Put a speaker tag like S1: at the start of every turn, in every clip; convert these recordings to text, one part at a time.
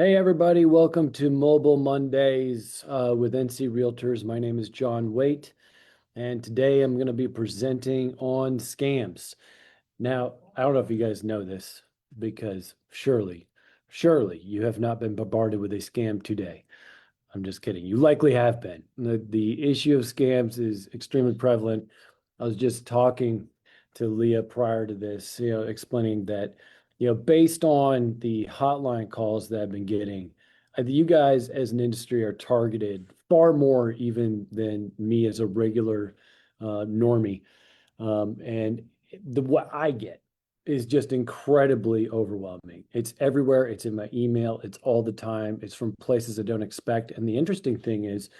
S1: Hey everybody, welcome to Mobile Mondays with NC Realtors. My name is John Waite, and today I'm going to be presenting on scams. Now, I don't know if you guys know this because surely you have not been bombarded with a scam today. I'm just kidding. You likely have been. The issue of scams is extremely prevalent. I was just talking to Leah prior to this, explaining that, based on the hotline calls that I've been getting, you guys as an industry are targeted far more even than me as a regular normie. And what I get is just incredibly overwhelming. It's everywhere. It's in my email. It's all the time. It's from places I don't expect. And the interesting thing is,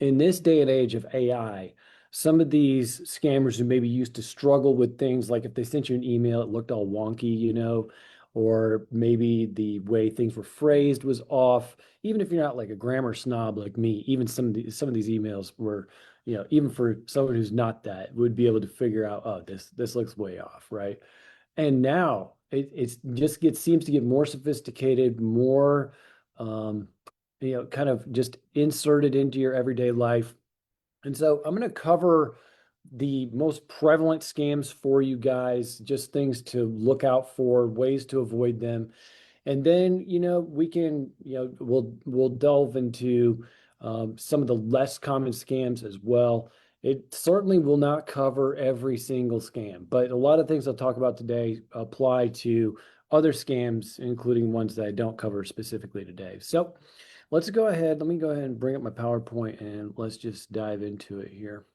S1: in this day and age of AI, some of these scammers who maybe used to struggle with things like if they sent you an email, it looked all wonky, or maybe the way things were phrased was off. Even if you're not like a grammar snob like me, even some of these emails were, even for someone who's not that, would be able to figure out, oh, this looks way off, right? And now it's just seems to get more sophisticated, more kind of just inserted into your everyday life. And so I'm going to cover the most prevalent scams for you guys, just things to look out for, ways to avoid them. And then, we can, we'll delve into some of the less common scams as well. It certainly will not cover every single scam, but a lot of things I'll talk about today apply to other scams, including ones that I don't cover specifically today. So let's go ahead. Let me go ahead and bring up my PowerPoint and let's just dive into it here.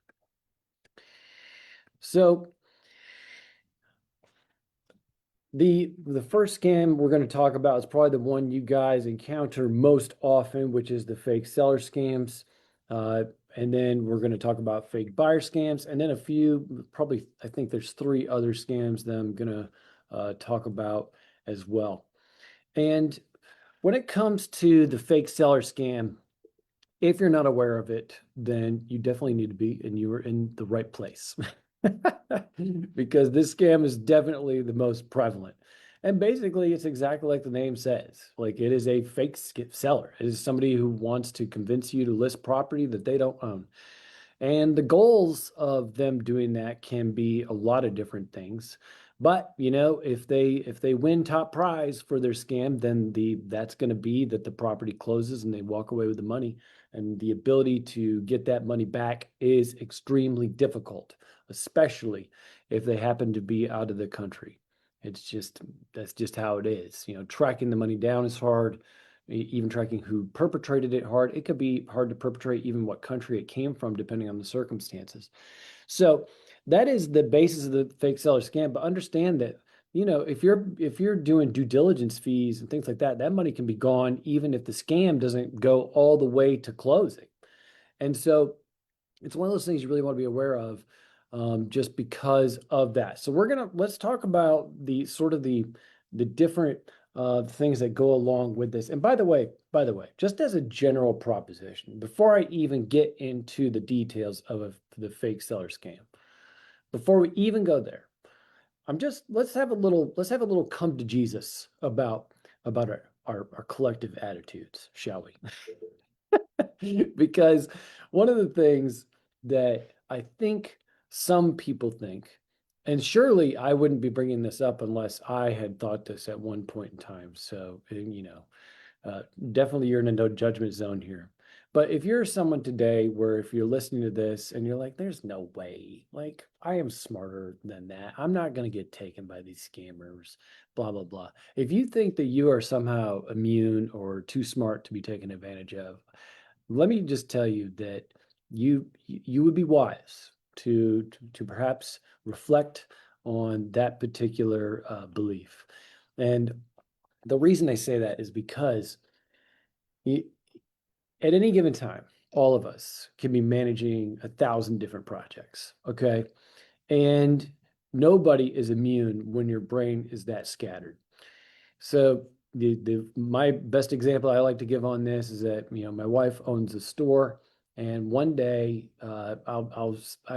S1: So the first scam we're going to talk about is probably the one you guys encounter most often, which is the fake seller scams. And then we're going to talk about fake buyer scams, and then a few, probably, I think there's 3 other scams that I'm going to talk about as well. And when it comes to the fake seller scam, if you're not aware of it, then you definitely need to be, and you are in the right place. Because this scam is definitely the most prevalent. And basically, it's exactly like the name says. Like, it is a fake seller. It is somebody who wants to convince you to list property that they don't own. And the goals of them doing that can be a lot of different things. But, if they win top prize for their scam, then that's going to be that the property closes and they walk away with the money. And the ability to get that money back is extremely difficult, especially if they happen to be out of the country. That's just how it is. Tracking the money down is hard, even tracking who perpetrated it hard. It could be hard to perpetrate even what country it came from, depending on the circumstances. So that is the basis of the fake seller scam. But understand that, if you're doing due diligence fees and things like that, that money can be gone even if the scam doesn't go all the way to closing. And so it's one of those things you really want to be aware of, just because of that. So let's talk about the sort of the different things that go along with this. And by the way, just as a general proposition, before I even get into the details of the fake seller scam, before we even go there, let's have a little come to Jesus about our collective attitudes, shall we? Because one of the things that I think some people think, and surely I wouldn't be bringing this up unless I had thought this at one point in time. So, definitely you're in a no judgment zone here. But if you're someone today where if you're listening to this and you're like, there's no way, like I am smarter than that. I'm not going to get taken by these scammers, blah, blah, blah. If you think that you are somehow immune or too smart to be taken advantage of, let me just tell you that you would be wise to perhaps reflect on that particular belief. And the reason I say that is because at any given time, all of us can be managing 1,000 different projects, okay? And nobody is immune when your brain is that scattered. So my best example I like to give on this is that, my wife owns a store, and one day I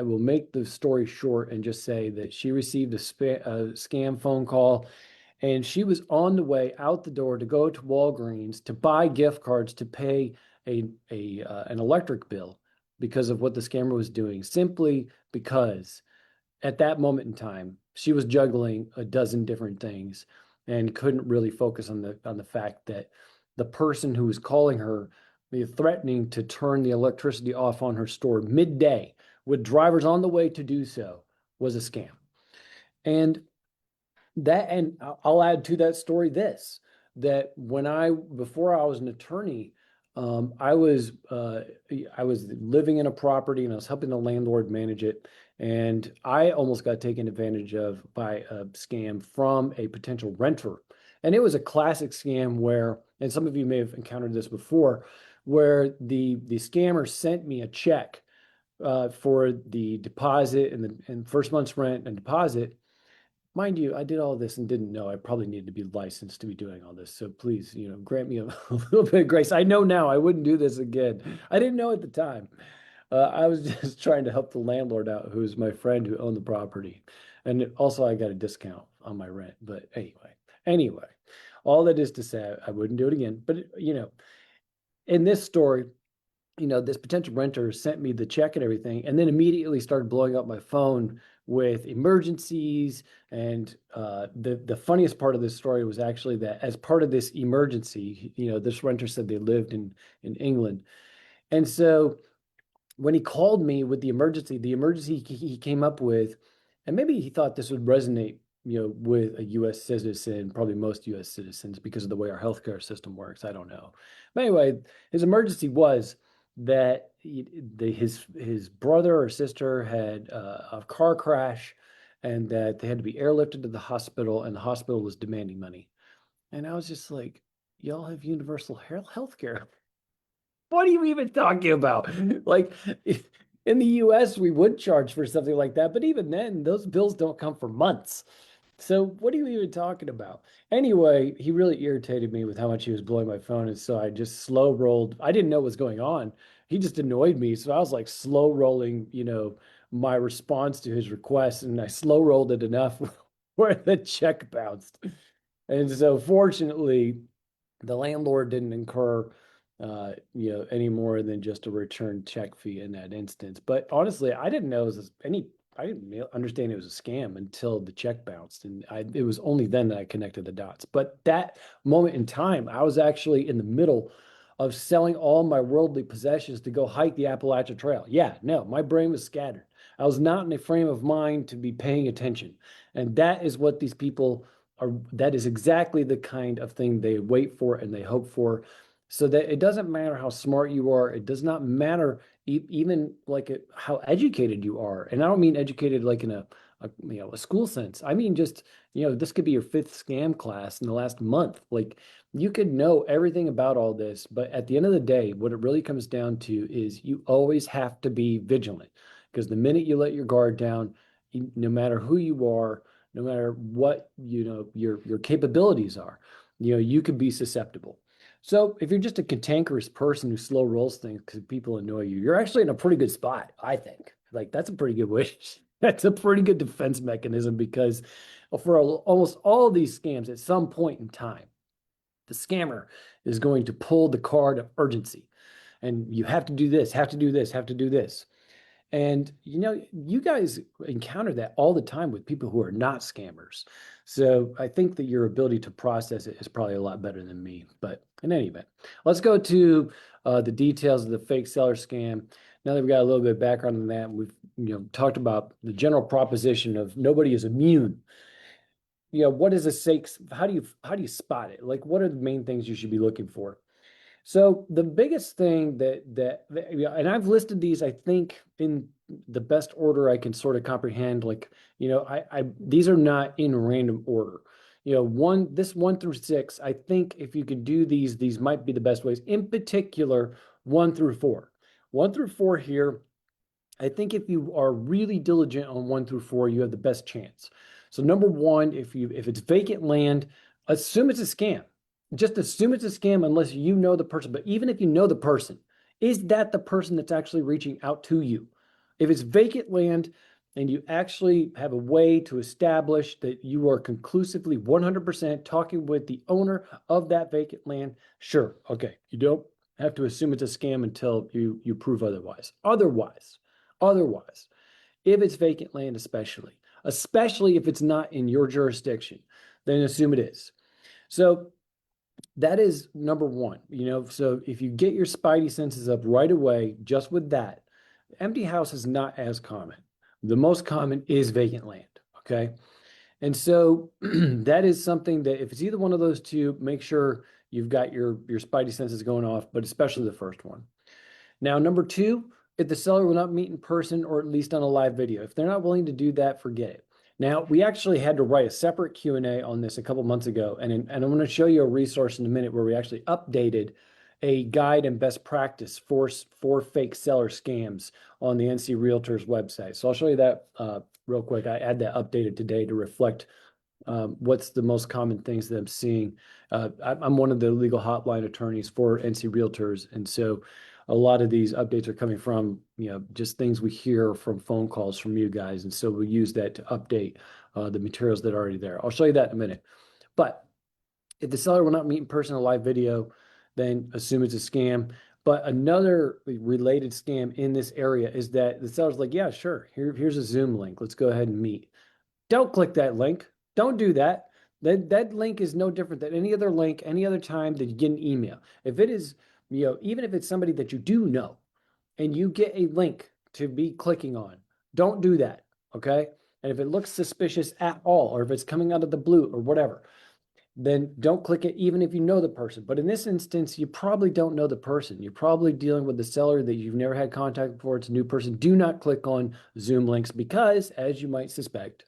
S1: will make the story short and just say that she received a scam phone call, And she was on the way out the door to go to Walgreens to buy gift cards to pay an electric bill because of what the scammer was doing, simply because at that moment in time, she was juggling a dozen different things and couldn't really focus on the fact that the person who was calling her, threatening to turn the electricity off on her store midday with drivers on the way to do so, was a scam. And I'll add to that story this, that before I was an attorney, I was living in a property and I was helping the landlord manage it. And I almost got taken advantage of by a scam from a potential renter. And it was a classic scam where, and some of you may have encountered this before, where the scammer sent me a check for the deposit and first month's rent and deposit. Mind you, I did all this and didn't know I probably needed to be licensed to be doing all this. So please, grant me a little bit of grace. I know now I wouldn't do this again. I didn't know at the time. I was just trying to help the landlord out, who's my friend who owned the property. And also I got a discount on my rent. But anyway, all that is to say, I wouldn't do it again. But, in this story, this potential renter sent me the check and everything, and then immediately started blowing up my phone with emergencies. And the funniest part of this story was actually that as part of this emergency, this renter said they lived in England. And so when he called me with the emergency he came up with, and maybe he thought this would resonate, with a U.S. citizen, probably most U.S. citizens, because of the way our healthcare system works. I don't know. But anyway, his emergency was that his brother or sister had a car crash, and that they had to be airlifted to the hospital, and the hospital was demanding money. And I was just like, y'all have universal health care. What are you even talking about? Like, in the US, we would charge for something like that, but even then, those bills don't come for months. So what are you even talking about? Anyway, he really irritated me with how much he was blowing my phone. And so I just slow rolled. I didn't know what was going on. He just annoyed me. So I was like slow rolling, my response to his request. And I slow rolled it enough where the check bounced. And so fortunately, the landlord didn't incur any more than just a return check fee in that instance. But honestly, I didn't know it was I didn't understand it was a scam until the check bounced. And it was only then that I connected the dots. But that moment in time, I was actually in the middle of selling all my worldly possessions to go hike the Appalachian Trail. Yeah, no, my brain was scattered. I was not in a frame of mind to be paying attention. And that is what these people are, that is exactly the kind of thing they wait for and they hope for. So that it doesn't matter how smart you are. It does not matter even like how educated you are. And I don't mean educated like in a school sense. I mean, just, this could be your fifth scam class in the last month. Like, you could know everything about all this, but at the end of the day, what it really comes down to is you always have to be vigilant, because the minute you let your guard down, no matter who you are, no matter what, your capabilities are, you could be susceptible. So if you're just a cantankerous person who slow rolls things because people annoy you, you're actually in a pretty good spot, I think. Like, that's a pretty good way. That's a pretty good defense mechanism, because for almost all these scams, at some point in time, the scammer is going to pull the card of urgency. And you have to do this, have to do this, have to do this. And, you guys encounter that all the time with people who are not scammers. So I think that your ability to process it is probably a lot better than me. But in any event, let's go to the details of the fake seller scam. Now that we've got a little bit of background on that, we've talked about the general proposition of nobody is immune. What is a fake? How do you spot it? Like, what are the main things you should be looking for? So the biggest thing and I've listed these, I think, in the best order I can sort of comprehend. Like, these are not in random order. This 1 through 6, I think if you could do these might be the best ways. In particular, 1 through 4. 1 through 4 here, I think if you are really diligent on 1 through 4, you have the best chance. So number one, if it's vacant land, assume it's a scam. Just assume it's a scam unless you know the person. But even if you know the person, is that the person that's actually reaching out to you? If it's vacant land, and you actually have a way to establish that you are conclusively 100% talking with the owner of that vacant land, sure, okay, you don't have to assume it's a scam until you prove otherwise. Otherwise, if it's vacant land, especially if it's not in your jurisdiction, then assume it is. So that is number one, so if you get your spidey senses up right away, just with that, empty house is not as common. The most common is vacant land, okay? And so that is something that if it's either one of those two, make sure you've got your spidey senses going off, but especially the first one. Now, number two, if the seller will not meet in person or at least on a live video. If they're not willing to do that, forget it. Now, we actually had to write a separate Q&A on this a couple months ago, and I'm going to show you a resource in a minute where we actually updated a guide and best practice for fake seller scams on the NC Realtors website. So I'll show you that real quick. I add that updated today to reflect what's the most common things that I'm seeing. I'm one of the legal hotline attorneys for NC Realtors, and so a lot of these updates are coming from, just things we hear from phone calls from you guys. And so we use that to update the materials that are already there. I'll show you that in a minute. But if the seller will not meet in person or live video, then assume it's a scam. But another related scam in this area is that the seller's like, yeah, sure, here's a Zoom link. Let's go ahead and meet. Don't click that link. Don't do that. That link is no different than any other link, any other time that you get an email. If it is, even if it's somebody that you do know and you get a link to be clicking on, don't do that, okay? And if it looks suspicious at all, or if it's coming out of the blue or whatever, then don't click it even if you know the person. But in this instance, you probably don't know the person. You're probably dealing with the seller that you've never had contact before. It's a new person. Do not click on Zoom links because, as you might suspect,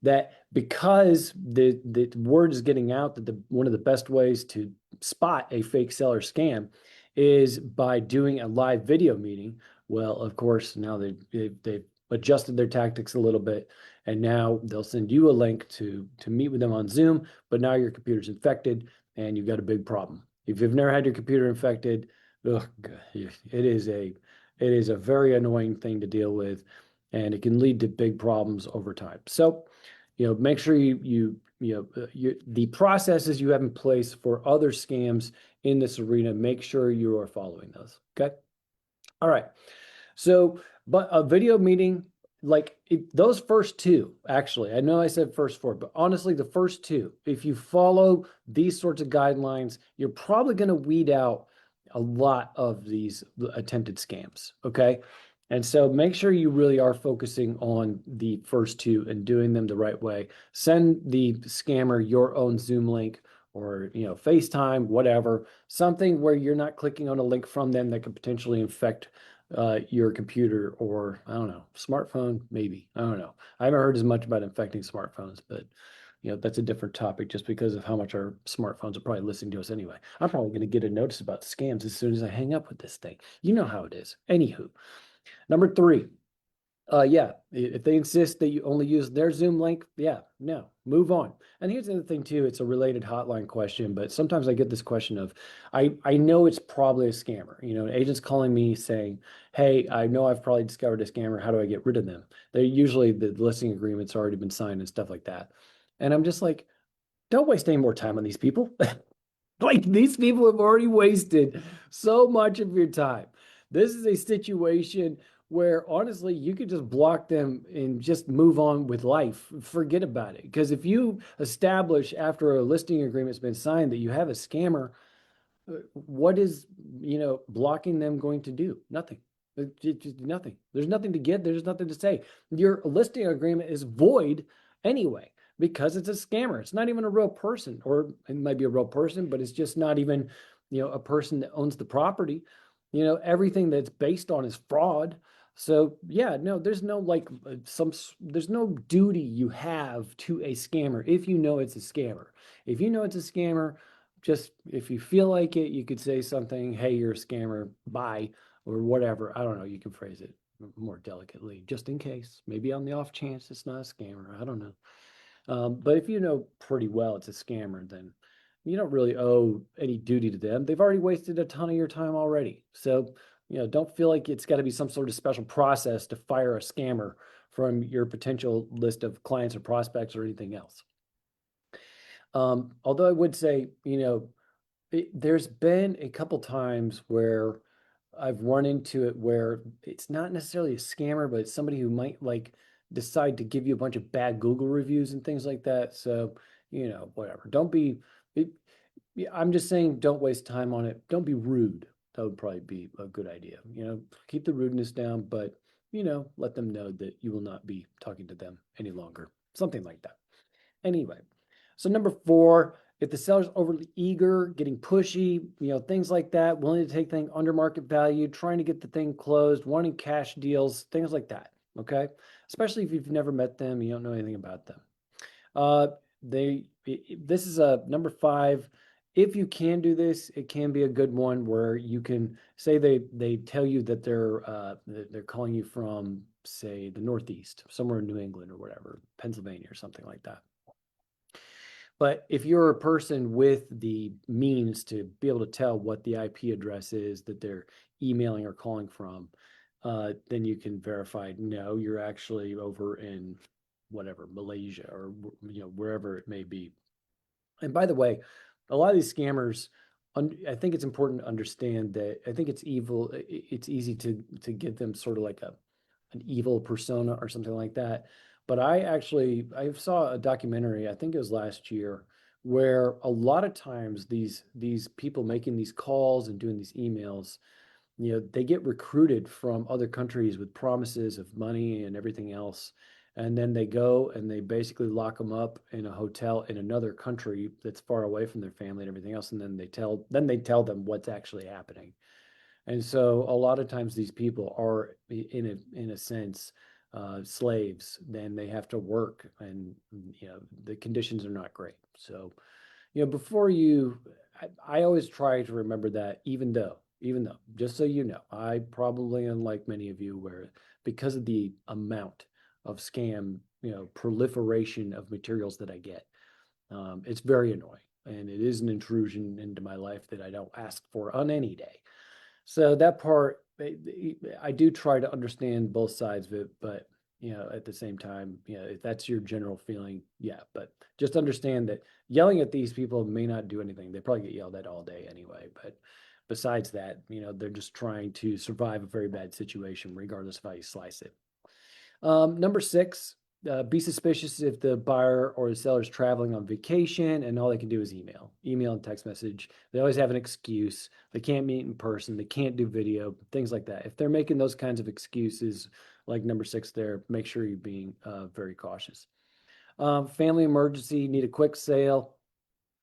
S1: that because the word is getting out that one of the best ways to spot a fake seller scam is by doing a live video meeting. Well, of course, now they've adjusted their tactics a little bit, and now they'll send you a link to meet with them on Zoom, but now your computer's infected and you've got a big problem. If you've never had your computer infected, it is a very annoying thing to deal with, and it can lead to big problems over time. So, make sure the processes you have in place for other scams in this arena, make sure you are following those. Okay. All right. So, but a video meeting, those first two, actually, I know I said first four, but honestly, the first two, if you follow these sorts of guidelines, you're probably going to weed out a lot of these attempted scams. Okay. And so make sure you really are focusing on the first two and doing them the right way. Send the scammer your own Zoom link or, FaceTime, whatever, something where you're not clicking on a link from them that could potentially infect your computer or, I don't know, smartphone, maybe. I don't know. I haven't heard as much about infecting smartphones, but that's a different topic just because of how much our smartphones are probably listening to us anyway. I'm probably going to get a notice about scams as soon as I hang up with this thing. You know how it is. Anywho. Number three, if they insist that you only use their Zoom link, no, move on. And here's the other thing too, it's a related hotline question, but sometimes I get this question of, I know it's probably a scammer. An agent's calling me saying, hey, I know I've probably discovered a scammer. How do I get rid of them? They usually, the listing agreement's already been signed and stuff like that. And I'm just like, don't waste any more time on these people. These people have already wasted so much of your time. This is a situation where honestly, you could just block them and just move on with life. Forget about it. Because if you establish after a listing agreement's been signed that you have a scammer, what is, blocking them going to do? Nothing. Nothing. There's nothing to get. There's nothing to say. Your listing agreement is void anyway because it's a scammer. It's not even a real person, or it might be a real person, but it's just not even, a person that owns the property. Everything that's based on is fraud. So there's no there's no duty you have to a scammer if you know it's a scammer. If you know it's a scammer, just if you feel like it, you could say something, hey, you're a scammer, bye, or whatever. I don't know, you can phrase it more delicately, just in case, maybe on the off chance it's not a scammer. I don't know. But if you know pretty well it's a scammer, then you don't really owe any duty to them. They've already wasted a ton of your time already. So, don't feel like it's got to be some sort of special process to fire a scammer from your potential list of clients or prospects or anything else. Although I would say, there's been a couple times where I've run into it where it's not necessarily a scammer, but it's somebody who might like decide to give you a bunch of bad Google reviews and things like that. So, whatever. Don't be, I'm just saying, don't waste time on it. Don't be rude. That would probably be a good idea. Keep the rudeness down, but, let them know that you will not be talking to them any longer. Something like that. Anyway, so number 4, if the seller's overly eager, getting pushy, things like that, willing to take things under market value, trying to get the thing closed, wanting cash deals, things like that. Okay. Especially if you've never met them, you don't know anything about them. This is a number 5. If you can do this, it can be a good one where you can say they tell you that they're calling you from, say, the Northeast, somewhere in New England or whatever, Pennsylvania or something like that. But if you're a person with the means to be able to tell what the IP address is that they're emailing or calling from, then you can verify, no, you're actually over in whatever, Malaysia or wherever it may be. And by the way, a lot of these scammers, I think it's important to understand that I think it's evil. It's easy to give them sort of like an evil persona or something like that. But I saw a documentary, I think it was last year, where a lot of times these people making these calls and doing these emails, they get recruited from other countries with promises of money and everything else. And then they go and they basically lock them up in a hotel in another country that's far away from their family and everything else. And then they tell them what's actually happening. And so a lot of times these people are in a sense slaves. Then they have to work, and the conditions are not great. So before I always try to remember that, even though, just so you know, I probably, unlike many of you, where because of the amount of scam, proliferation of materials that I get, it's very annoying, and it is an intrusion into my life that I don't ask for on any day. So that part, I do try to understand both sides of it, but at the same time, if that's your general feeling, yeah. But just understand that yelling at these people may not do anything. They probably get yelled at all day anyway. But besides that, they're just trying to survive a very bad situation, regardless of how you slice it. Number 6, be suspicious if the buyer or the seller is traveling on vacation and all they can do is email and text message. They always have an excuse. They can't meet in person. They can't do video, things like that. If they're making those kinds of excuses, like number 6 there, make sure you're being very cautious. Family emergency, need a quick sale.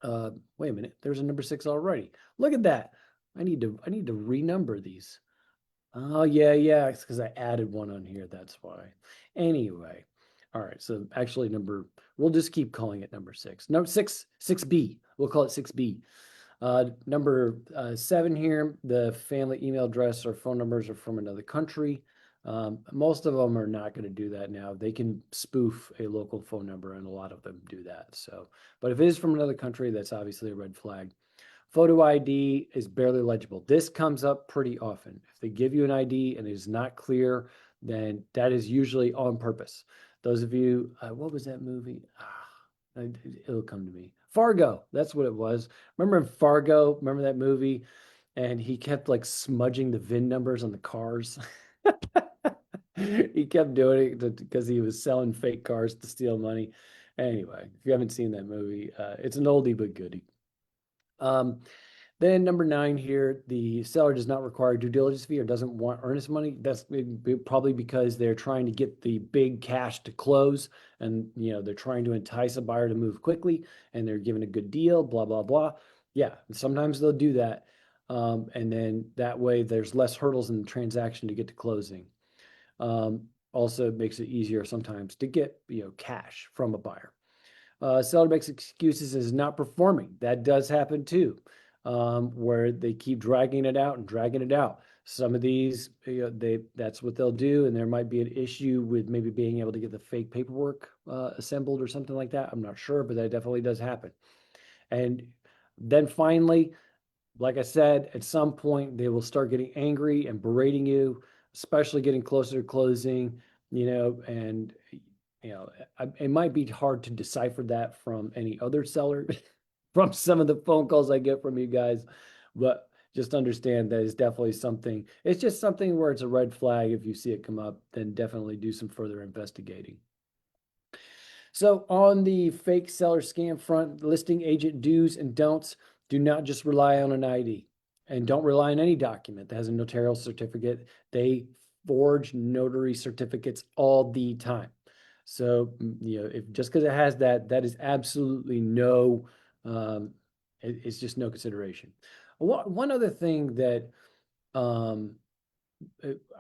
S1: Wait a minute, there's a number 6 already. Look at that. I need to renumber these. Oh, yeah, it's because I added one on here, that's why. Anyway, all right, so actually we'll just keep calling it number 6. No, 6B, we'll call it 6B. Number 7 here, the family email address or phone numbers are from another country. Most of them are not going to do that now. They can spoof a local phone number, and a lot of them do that. So, but if it is from another country, that's obviously a red flag. Photo ID is barely legible. This comes up pretty often. If they give you an ID and it is not clear, then that is usually on purpose. Those of you, what was that movie? It'll come to me. Fargo, that's what it was. Remember in Fargo? Remember that movie? And he kept like smudging the VIN numbers on the cars. He kept doing it because he was selling fake cars to steal money. Anyway, if you haven't seen that movie, it's an oldie but goodie. Then number 9 here, the seller does not require due diligence fee or doesn't want earnest money. That's probably because they're trying to get the big cash to close, and they're trying to entice a buyer to move quickly, and they're giving a good deal, blah, blah, blah. Yeah, sometimes they'll do that. And then that way there's less hurdles in the transaction to get to closing. Also makes it easier sometimes to get cash from a buyer. Seller makes excuses as not performing. That does happen too, where they keep dragging it out and dragging it out. Some of these, that's what they'll do, and there might be an issue with maybe being able to get the fake paperwork assembled or something like that. I'm not sure, but that definitely does happen. And then finally, like I said, at some point they will start getting angry and berating you, especially getting closer to closing. and it might be hard to decipher that from any other seller from some of the phone calls I get from you guys, but just understand that it's definitely something. It's just something where it's a red flag. If you see it come up, then definitely do some further investigating. So on the fake seller scam front, listing agent do's and don'ts: do not just rely on an ID, and don't rely on any document that has a notarial certificate. They forge notary certificates all the time. So, if just because it has that, that is absolutely no, it's just no consideration. One other thing that um,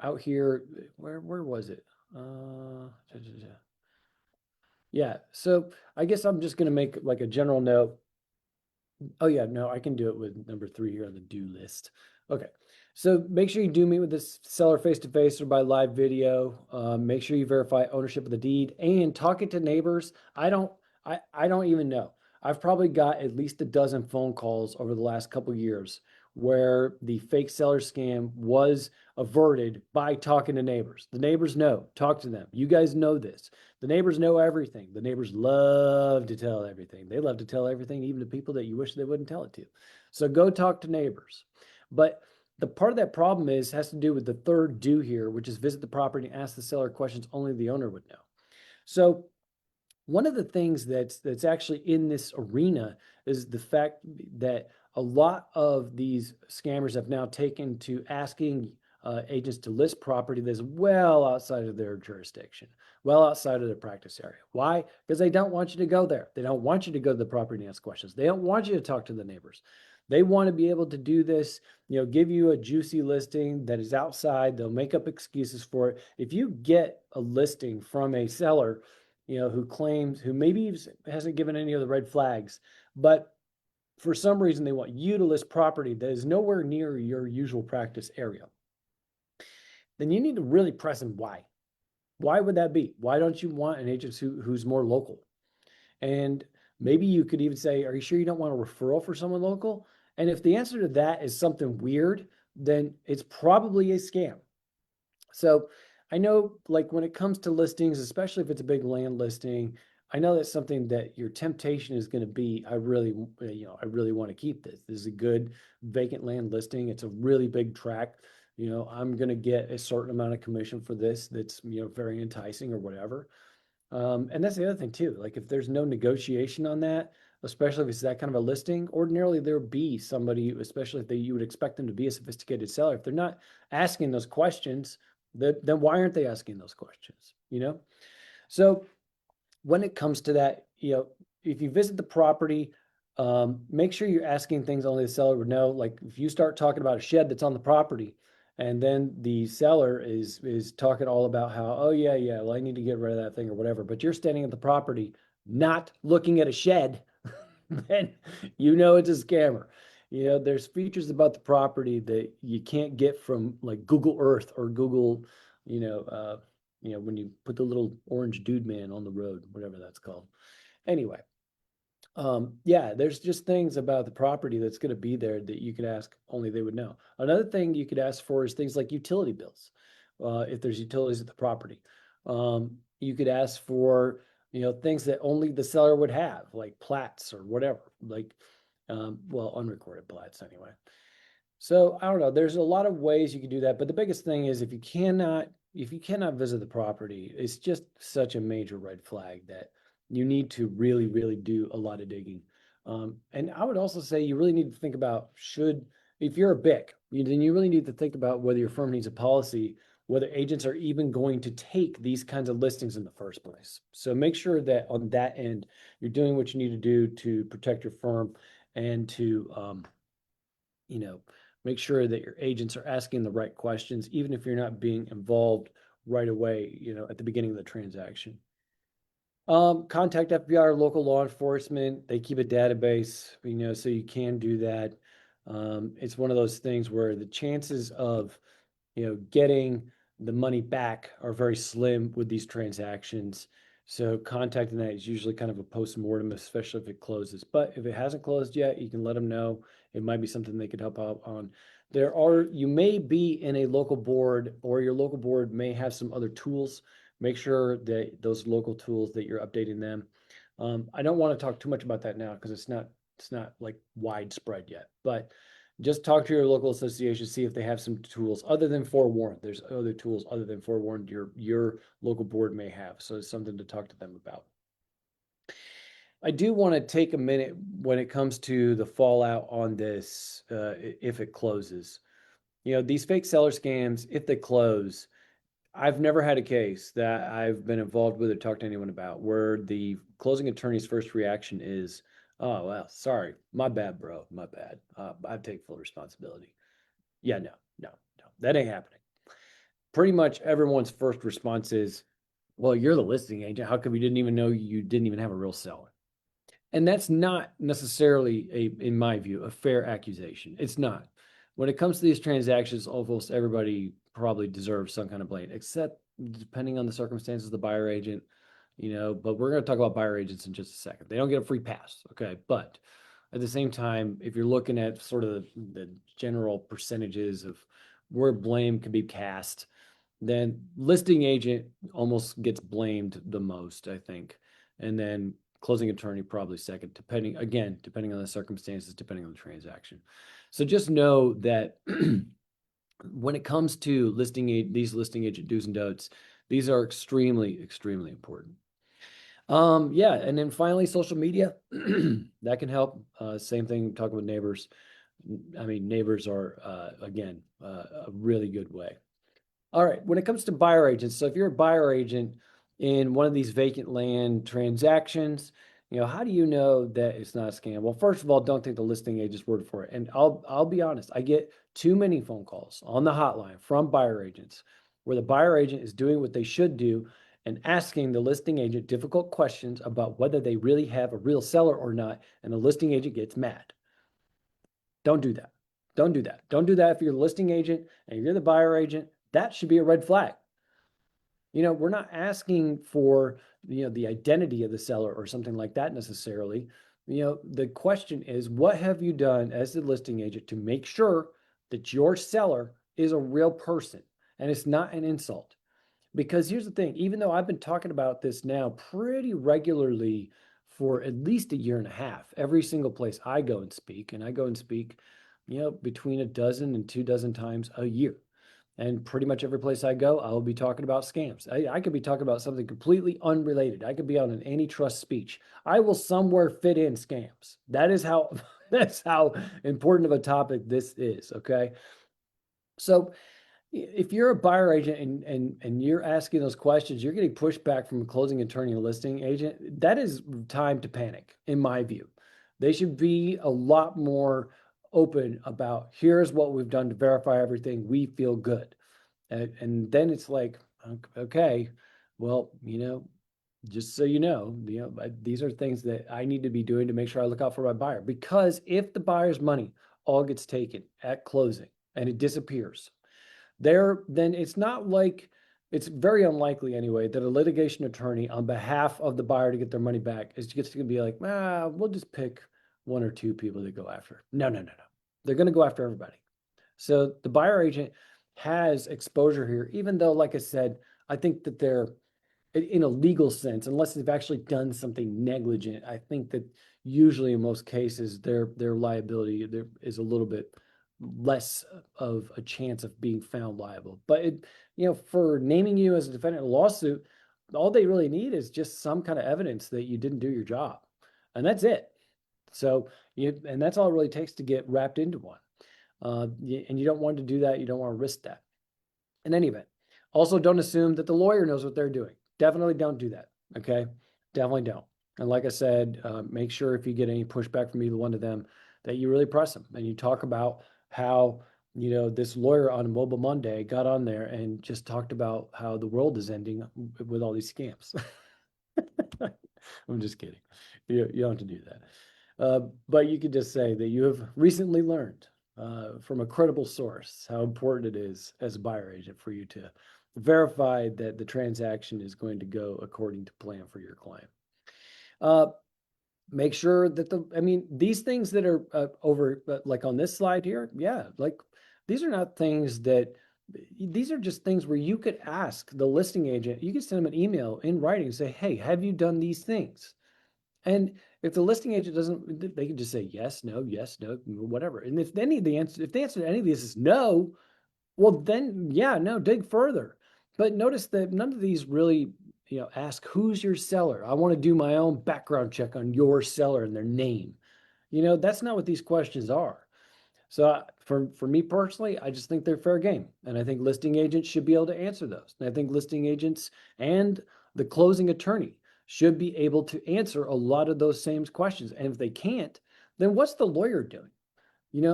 S1: out here, where was it? Yeah, so I guess I'm just going to make like a general note. Oh yeah, no, I can do it with number 3 here on the do list. Okay, so make sure you do meet with this seller face to face or by live video. Make sure you verify ownership of the deed and talking to neighbors. I don't even know. I've probably got at least a dozen phone calls over the last couple years where the fake seller scam was averted by talking to neighbors. The neighbors know, talk to them. You guys know this. The neighbors know everything. The neighbors love to tell everything. They love to tell everything, even to people that you wish they wouldn't tell it to. So go talk to neighbors. But the part of that problem has to do with the third do here, which is visit the property and ask the seller questions only the owner would know. So one of the things that's actually in this arena is the fact that a lot of these scammers have now taken to asking agents to list property that's well outside of their jurisdiction, well outside of their practice area. Why? Because they don't want you to go there. They don't want you to go to the property and ask questions. They don't want you to talk to the neighbors. They want to be able to do this, give you a juicy listing that is outside. They'll make up excuses for it. If you get a listing from a seller, who maybe hasn't given any of the red flags, but for some reason they want you to list property that is nowhere near your usual practice area, then you need to really press them why. Why would that be? Why don't you want an agent who's more local? And maybe you could even say, are you sure you don't want a referral for someone local? And if the answer to that is something weird, then it's probably a scam. So I know, like, when it comes to listings, especially if it's a big land listing, I know that's something that your temptation is going to be, I really want to keep this. This is a good vacant land listing. It's a really big tract. I'm going to get a certain amount of commission for this. That's, very enticing or whatever. And that's the other thing too. Like, if there's no negotiation on that, especially if it's that kind of a listing, ordinarily there would be somebody, especially if you would expect them to be a sophisticated seller. If they're not asking those questions, then why aren't they asking those questions? So when it comes to that, if you visit the property, make sure you're asking things only the seller would know. Like, if you start talking about a shed that's on the property, and then the seller is talking all about how, oh yeah, well, I need to get rid of that thing or whatever, but you're standing at the property not looking at a shed, then it's a scammer. There's features about the property that you can't get from like Google Earth or Google, when you put the little orange dude man on the road, whatever that's called. Anyway, yeah, there's just things about the property that's going to be there that you could ask only they would know. Another thing you could ask for is things like utility bills. If there's utilities at the property, you could ask for, things that only the seller would have, like plats or whatever, like, unrecorded plats anyway. So I don't know. There's a lot of ways you can do that, but the biggest thing is if you cannot visit the property, it's just such a major red flag that you need to really, really do a lot of digging. And I would also say you really need to think about if you're a BIC, then you really need to think about whether your firm needs a policy, whether agents are even going to take these kinds of listings in the first place. So make sure that on that end, you're doing what you need to do to protect your firm and to, make sure that your agents are asking the right questions, even if you're not being involved right away, at the beginning of the transaction. Contact FBI or local law enforcement. They keep a database, so you can do that. It's one of those things where the chances of, getting the money back are very slim with these transactions. So contacting that is usually kind of a post-mortem, especially if it closes. But if it hasn't closed yet, you can let them know. It might be something they could help out on. You may be in a local board, or your local board may have some other tools make sure that those local tools that you're updating them. I don't want to talk too much about that now because it's not like widespread yet, but just talk to your local association, see if they have some tools other than forewarned. There's other tools other than forewarned your local board may have. So it's something to talk to them about. I do want to take a minute when it comes to the fallout on this, if it closes. These fake seller scams, if they close, I've never had a case that I've been involved with or talked to anyone about where the closing attorney's first reaction is, "Oh, well, sorry, my bad, bro, my bad. I take full responsibility." Yeah, no, no, no, that ain't happening. Pretty much everyone's first response is, "Well, you're the listing agent. How come you didn't even know you didn't even have a real seller?" And that's not necessarily in my view, a fair accusation. It's not. When it comes to these transactions, almost everybody probably deserves some kind of blame, except depending on the circumstances, the buyer agent, but we're going to talk about buyer agents in just a second. They don't get a free pass. Okay. But at the same time, if you're looking at sort of the general percentages of where blame can be cast, then listing agent almost gets blamed the most, I think. And then closing attorney probably second, depending on the circumstances, depending on the transaction. So just know that when it comes to these listing agent do's and don'ts, these are extremely, extremely important. Yeah, and then finally, social media that can help. Same thing, talking with neighbors. I mean, neighbors are again a really good way. All right, when it comes to buyer agents, so if you're a buyer agent in one of these vacant land transactions, how do you know that it's not a scam? Well, first of all, don't take the listing agent's word for it. And I'll be honest, I get too many phone calls on the hotline from buyer agents where the buyer agent is doing what they should do and asking the listing agent difficult questions about whether they really have a real seller or not, and the listing agent gets mad. Don't do that. Don't do that. Don't do that if you're the listing agent and you're the buyer agent. That should be a red flag. We're not asking for, the identity of the seller or something like that necessarily. The question is, what have you done as the listing agent to make sure that your seller is a real person and it's not an insult? Because here's the thing, even though I've been talking about this now pretty regularly for at least a year and a half, every single place I go and speak, between a dozen and 2 dozen times a year. And pretty much every place I go, I'll be talking about scams. I could be talking about something completely unrelated. I could be on an antitrust speech. I will somewhere fit in scams. That is how that's how important of a topic this is. Okay. So if you're a buyer agent and you're asking those questions, you're getting pushback from a closing attorney and listing agent, that is time to panic, in my view. They should be a lot more open about, here's what we've done to verify everything. We feel good. And then it's like, okay, well, just so these are things that I need to be doing to make sure I look out for my buyer. Because if the buyer's money all gets taken at closing and it disappears, then it's very unlikely anyway that a litigation attorney on behalf of the buyer to get their money back is just going to be like, we'll just pick one or two people to go after. No. They're going to go after everybody. So the buyer agent has exposure here, even though, like I said, I think that they're, in a legal sense, unless they've actually done something negligent, I think that usually in most cases their liability there is a little bit less of a chance of being found liable. But for naming you as a defendant in a lawsuit, all they really need is just some kind of evidence that you didn't do your job, and that's it. So and that's all it really takes to get wrapped into one. And you don't want to do that. You don't want to risk that. In any event, also don't assume that the lawyer knows what they're doing. Definitely don't do that. Okay, definitely don't. And like I said, make sure if you get any pushback from either one of them, that you really press them and you talk about how this lawyer on Mobile Monday got on there and just talked about how the world is ending with all these scams. I'm just kidding. You don't have to do that. But you could just say that you have recently learned from a credible source how important it is as a buyer agent for you to verify that the transaction is going to go according to plan for your client. Make sure that these things that are over, like on this slide here, yeah, like these are not things that these are just things where you could ask the listing agent, you could send them an email in writing and say, hey, have you done these things? And if the listing agent doesn't, they can just say yes, no, whatever. And if the answer to any of these is no, well, then yeah, no, dig further. But notice that none of these really, ask who's your seller. I want to do my own background check on your seller and their name. That's not what these questions are. So for me personally, I just think they're fair game. And I think listing agents should be able to answer those. And I think listing agents and the closing attorney should be able to answer a lot of those same questions. And if they can't, then what's the lawyer doing?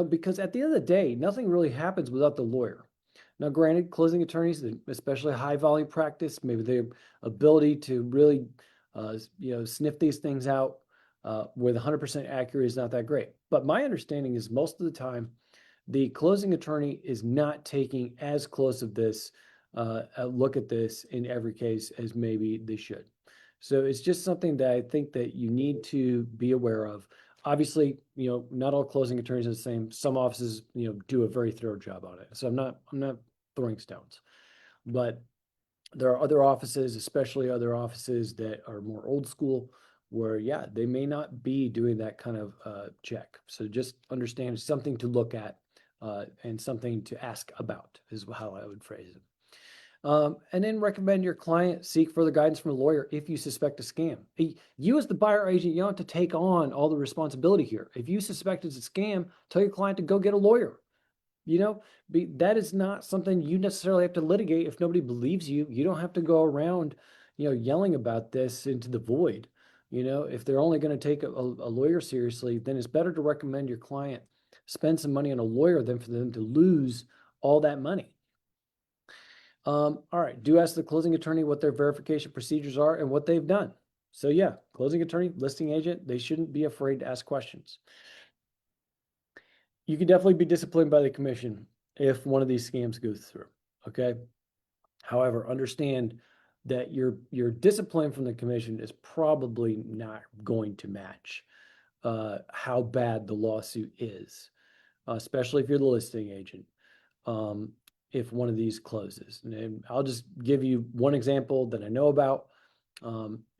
S1: Because at the end of the day, nothing really happens without the lawyer. Now, granted, closing attorneys, especially high volume practice, maybe their ability to really, sniff these things out with 100% accuracy is not that great. But my understanding is most of the time, the closing attorney is not taking as close of this a look at this in every case as maybe they should. So it's just something that I think that you need to be aware of. Obviously, not all closing attorneys are the same. Some offices, do a very thorough job on it. So I'm not throwing stones, but there are other offices, especially other offices that are more old school, where yeah, they may not be doing that kind of check. So just understand something to look at and something to ask about is how I would phrase it. And then recommend your client seek further guidance from a lawyer if you suspect a scam. You as the buyer agent, you don't have to take on all the responsibility here. If you suspect it's a scam, tell your client to go get a lawyer. That is not something you necessarily have to litigate. If nobody believes you, you don't have to go around, yelling about this into the void. If they're only going to take a lawyer seriously, then it's better to recommend your client spend some money on a lawyer than for them to lose all that money. All right, do ask the closing attorney what their verification procedures are and what they've done. So yeah, closing attorney, listing agent, they shouldn't be afraid to ask questions. You can definitely be disciplined by the commission if one of these scams goes through, okay? However, understand that your discipline from the commission is probably not going to match how bad the lawsuit is, especially if you're the listing agent. If one of these closes. And I'll just give you one example that I know about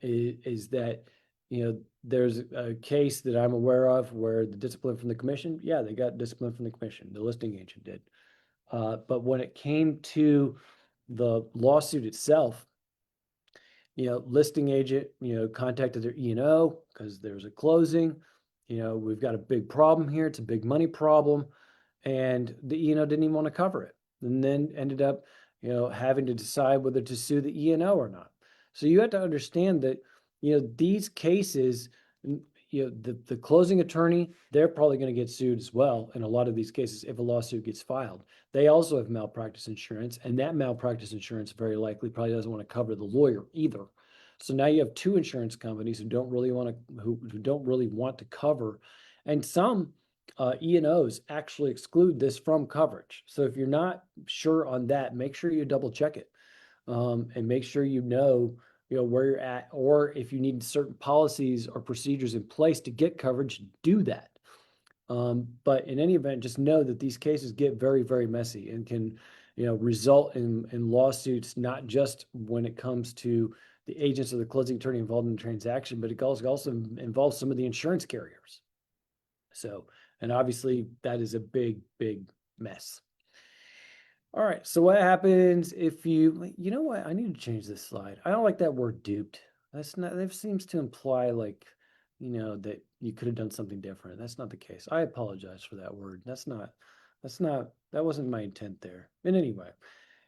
S1: is that, there's a case that I'm aware of where the discipline from the commission, yeah, they got discipline from the commission, the listing agent did. But when it came to the lawsuit itself, listing agent, contacted their E&O because there's a closing. We've got a big problem here. It's a big money problem. And the E&O didn't even want to cover it. And then ended up, having to decide whether to sue the E&O or not. So you have to understand that, these cases, the closing attorney, they're probably going to get sued as well in a lot of these cases if a lawsuit gets filed. They also have malpractice insurance, and that malpractice insurance very likely probably doesn't want to cover the lawyer either. So now you have two insurance companies who don't really want to cover, and some E&Os actually exclude this from coverage. So if you're not sure on that, make sure you double check it and make sure where you're at, or if you need certain policies or procedures in place to get coverage, do that. But in any event, just know that these cases get very, very messy and can, result in lawsuits, not just when it comes to the agents or the closing attorney involved in the transaction, but it also involves some of the insurance carriers. So, and obviously that is a big, big mess. All right, so what happens if you know what? I need to change this slide. I don't like that word duped. That seems to imply like, that you could have done something different. That's not the case. I apologize for that word. That wasn't my intent there. And anyway,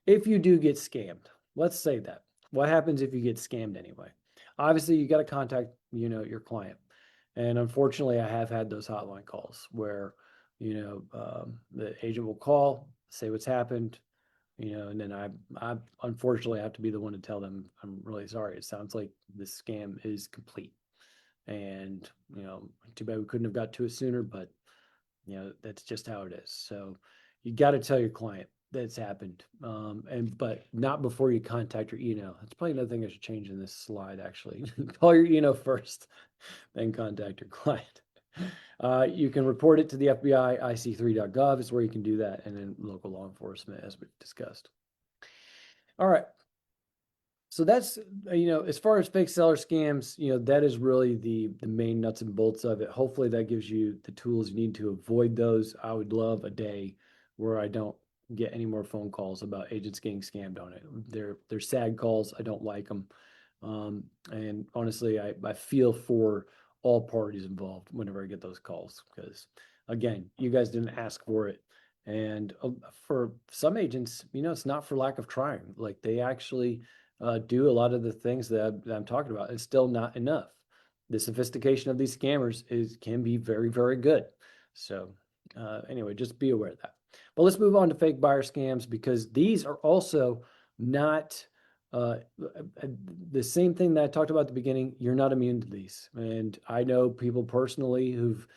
S1: if you do get scammed, let's say that. What happens if you get scammed anyway? Obviously, you got to contact, your client. And unfortunately, I have had those hotline calls where, the agent will call, say what's happened, and then I unfortunately have to be the one to tell them, I'm really sorry. It sounds like this scam is complete. And, too bad we couldn't have got to it sooner, but, that's just how it is. So you got to tell your client that's happened, but not before you contact your E&O. That's probably another thing I should change in this slide, actually. Call your E&O first, then contact your client. You can report it to the FBI. IC3.gov is where you can do that, and then local law enforcement, as we've discussed. All right. So that's, as far as fake seller scams, that is really the main nuts and bolts of it. Hopefully that gives you the tools you need to avoid those. I would love a day where I don't get any more phone calls about agents getting scammed on it. They're sad calls. I don't like them. And honestly, I feel for all parties involved whenever I get those calls, because again, you guys didn't ask for it. And for some agents, it's not for lack of trying. Like, they actually do a lot of the things that I'm talking about. It's still not enough. The sophistication of these scammers can be very, very good. So anyway, just be aware of that. But let's move on to fake buyer scams, because these are also not the same thing that I talked about at the beginning. You're not immune to these. And I know people personally who've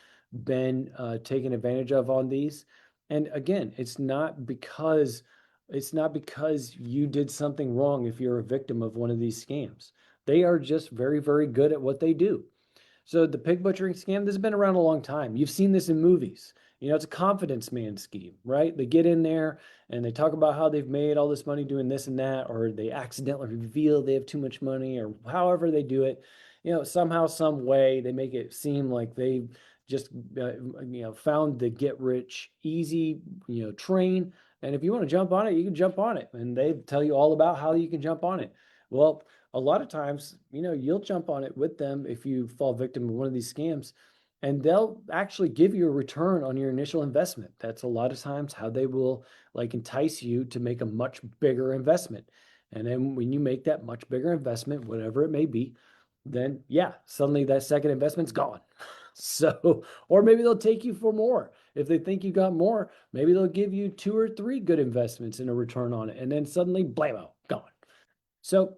S1: been taken advantage of on these. And again, it's not because you did something wrong if you're a victim of one of these scams. They are just very, very good at what they do. So the pig butchering scam, this has been around a long time. You've seen this in movies. It's a confidence man scheme, right? They get in there and they talk about how they've made all this money doing this and that, or they accidentally reveal they have too much money, or however they do it. Somehow, some way, they make it seem like they just, found the get rich easy, train. And if you want to jump on it, you can jump on it. And they tell you all about how you can jump on it. Well, a lot of times, you'll jump on it with them if you fall victim of one of these scams, and they'll actually give you a return on your initial investment. That's a lot of times how they will entice you to make a much bigger investment. And then when you make that much bigger investment, whatever it may be, then yeah, suddenly that second investment's gone. So, or maybe they'll take you for more. If they think you got more, maybe they'll give you 2 or 3 good investments in a return on it. And then suddenly, blammo, gone. So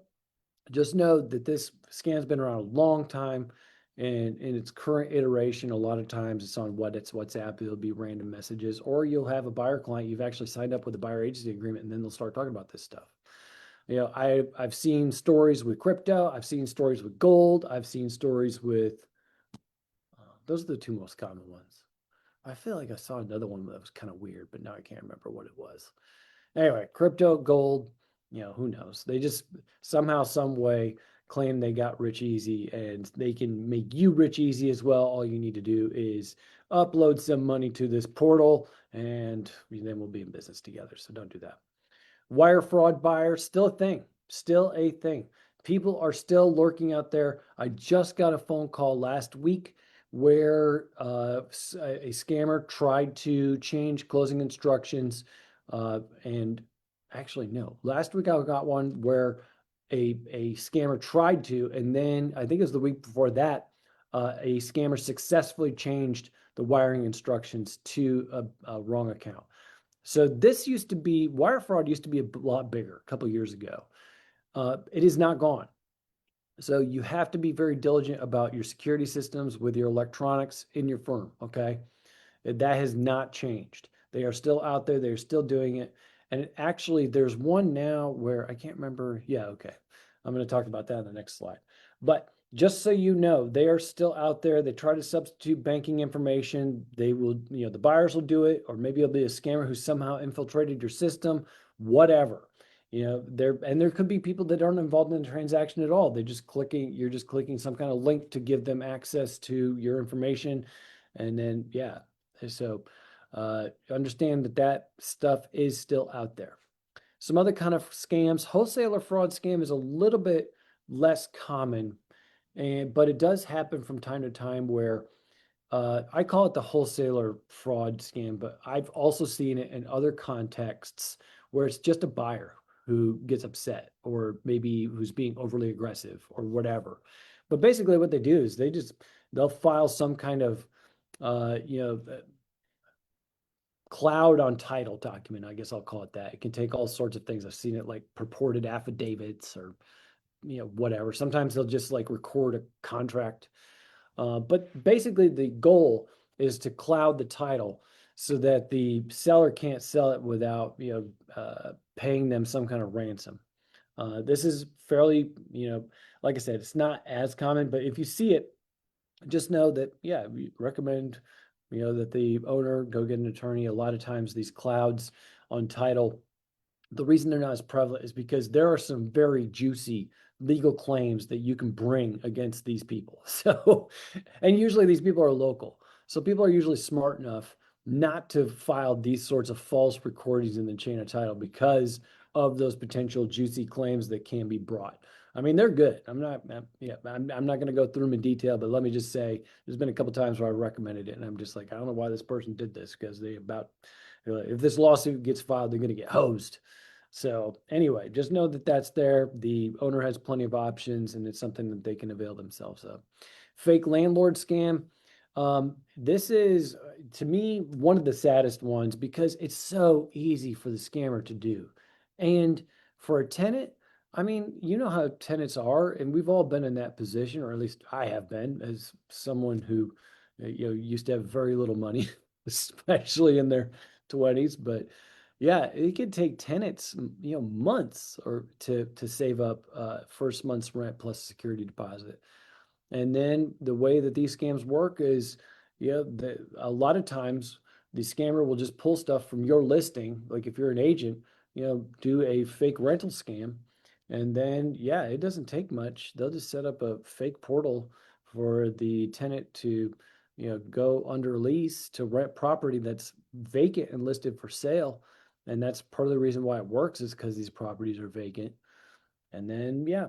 S1: just know that this scam's been around a long time, and in its current iteration, a lot of times it's on WhatsApp. It'll be random messages, or you'll have a buyer client. You've actually signed up with a buyer agency agreement, and then they'll start talking about this stuff. I've seen stories with crypto. I've seen stories with gold. I've seen stories with, those are the 2 most common ones. I feel like I saw another one that was kind of weird, but now I can't remember what it was. Anyway, crypto, gold, who knows? They just somehow, some way claim they got rich easy, and they can make you rich easy as well. All you need to do is upload some money to this portal, and then we'll be in business together. So don't do that. Wire fraud buyer, still a thing, still a thing. People are still lurking out there. I just got a phone call last week where a scammer tried to change closing instructions. And actually, no, last week I got one where a scammer tried to, and then I think it was the week before that, a scammer successfully changed the wiring instructions to a wrong account. So this used to be, wire fraud used to be a lot bigger a couple of years ago. It is not gone. So you have to be very diligent about your security systems with your electronics in your firm, okay? That has not changed. They are still out there. They're still doing it. And actually, there's one now where I can't remember. Yeah, okay. I'm going to talk about that in the next slide. But just so you know, they are still out there. They try to substitute banking information. They will, the buyers will do it, or maybe it'll be a scammer who somehow infiltrated your system, whatever. There could be people that aren't involved in the transaction at all. You're just clicking some kind of link to give them access to your information. And then, yeah. So understand that stuff is still out there. Some other kind of scams, wholesaler fraud scam is a little bit less common, but it does happen from time to time where I call it the wholesaler fraud scam, but I've also seen it in other contexts where it's just a buyer who gets upset, or maybe who's being overly aggressive or whatever. But basically what they do is they'll file some kind of cloud on title document. I guess I'll call it that. It can take all sorts of things. I've seen it like purported affidavits, or whatever. Sometimes they'll just record a contract. But basically the goal is to cloud the title so that the seller can't sell it without paying them some kind of ransom. This is fairly, like I said, it's not as common, but if you see it, just know that, yeah, we recommend, that the owner go get an attorney. A lot of times these clouds on title, the reason they're not as prevalent is because there are some very juicy legal claims that you can bring against these people. So, and usually these people are local. So people are usually smart enough not to file these sorts of false recordings in the chain of title because of those potential juicy claims that can be brought. I mean, they're good. I'm not going to go through them in detail, but let me just say, there's been a couple times where I recommended it, and I'm just like, I don't know why this person did this because if this lawsuit gets filed, they're going to get hosed. So anyway, just know that that's there. The owner has plenty of options, and it's something that they can avail themselves of. Fake landlord scam. This is, to me, one of the saddest ones because it's so easy for the scammer to do. And for a tenant, I mean, you know how tenants are, and we've all been in that position, or at least I have been, as someone who, used to have very little money, especially in their 20s. But yeah, it could take tenants, months or to save up first month's rent plus security deposit. And then the way that these scams work is, a lot of times the scammer will just pull stuff from your listing. Like if you're an agent, do a fake rental scam. And then, yeah, it doesn't take much. They'll just set up a fake portal for the tenant to, go under lease to rent property that's vacant and listed for sale. And that's part of the reason why it works is because these properties are vacant. And then, yeah,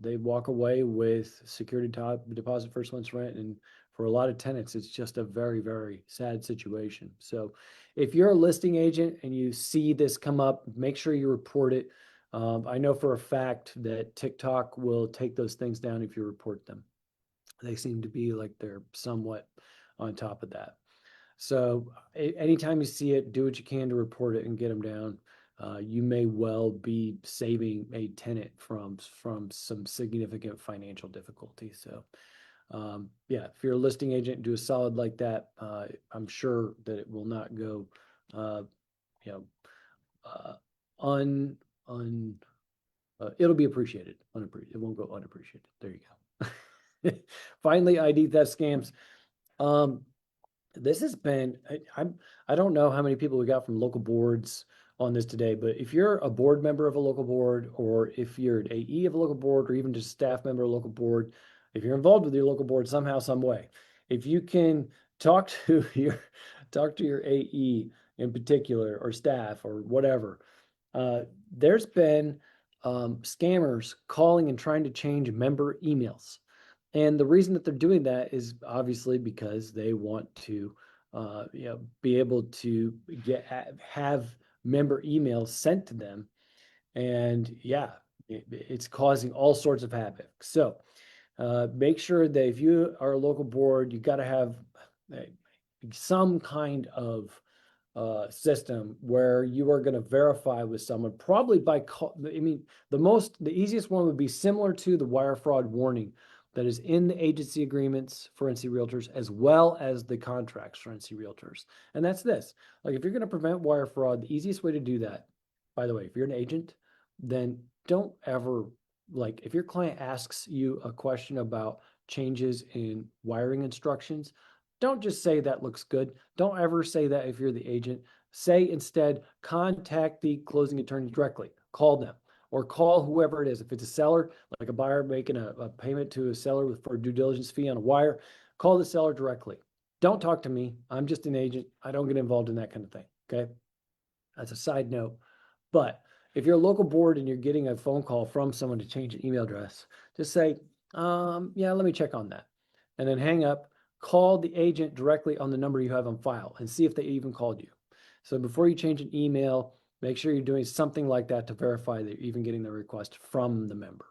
S1: they walk away with security deposit, first month's rent. And for a lot of tenants, it's just a very, very sad situation. So if you're a listing agent and you see this come up, make sure you report it. I know for a fact that TikTok will take those things down if you report them. They seem to be like they're somewhat on top of that. So anytime you see it, do what you can to report it and get them down. You may well be saving a tenant from some significant financial difficulty. So, yeah, if you're a listing agent, do a solid like that. I'm sure that it will not go, uh, you know, uh, un un. It'll be appreciated. It won't go unappreciated. There you go. Finally, ID theft scams. Um, this has been, I don't know how many people we got from local boards on this today, but if you're a board member of a local board, or if you're an AE of a local board, or even just a staff member of a local board, if you're involved with your local board somehow, some way, if you can talk to your AE in particular, or staff, or whatever, there's been scammers calling and trying to change member emails. And the reason that they're doing that is obviously because they want to, be able to have member emails sent to them. And yeah, it's causing all sorts of havoc. So make sure that if you are a local board, you got to have uh, some kind of system where you are going to verify with someone, probably by call. I mean, the easiest one would be similar to the wire fraud warning that is in the agency agreements for NC Realtors, as well as the contracts for NC Realtors. And that's this: like, if you're going to prevent wire fraud, the easiest way to do that, by the way, if you're an agent, then don't ever, like, if your client asks you a question about changes in wiring instructions, don't just say that looks good. Don't ever say that if you're the agent. Say instead, contact the closing attorney directly. Call them, or call whoever it is. If it's a seller, like a buyer making a payment to a seller for a due diligence fee on a wire, call the seller directly. Don't talk to me. I'm just an agent. I don't get involved in that kind of thing. Okay. That's a side note. But if you're a local board and you're getting a phone call from someone to change an email address, just say, yeah, let me check on that. And then hang up, call the agent directly on the number you have on file and see if they even called you. So before you change an email, make sure you're doing something like that to verify that you're even getting the request from the member.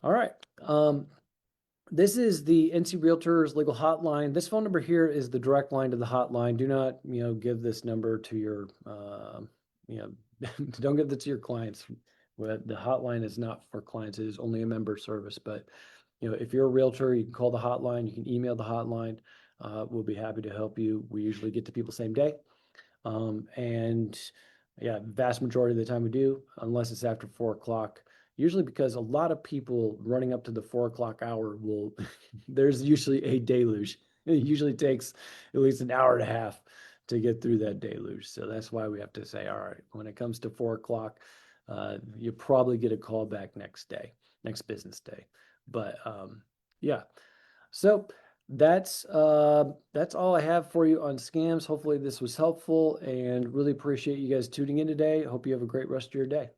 S1: All right. This is the NC Realtors legal hotline. This phone number here is the direct line to the hotline. Do not, give this number to your, don't give it to your clients. The hotline is not for clients. It is only a member service. But, if you're a realtor, you can call the hotline. You can email the hotline. We'll be happy to help you. We usually get to people same day. And yeah, vast majority of the time we do, unless it's after 4 o'clock. usually because a lot of people running up to the 4 o'clock hour will, there's usually a deluge. It usually takes at least an hour and a half to get through that deluge. So that's why we have to say, all right, when it comes to 4 o'clock, you probably get a call back next day, next business day. But yeah, so that's all I have for you on scams. Hopefully this was helpful, and really appreciate you guys tuning in today. Hope you have a great rest of your day.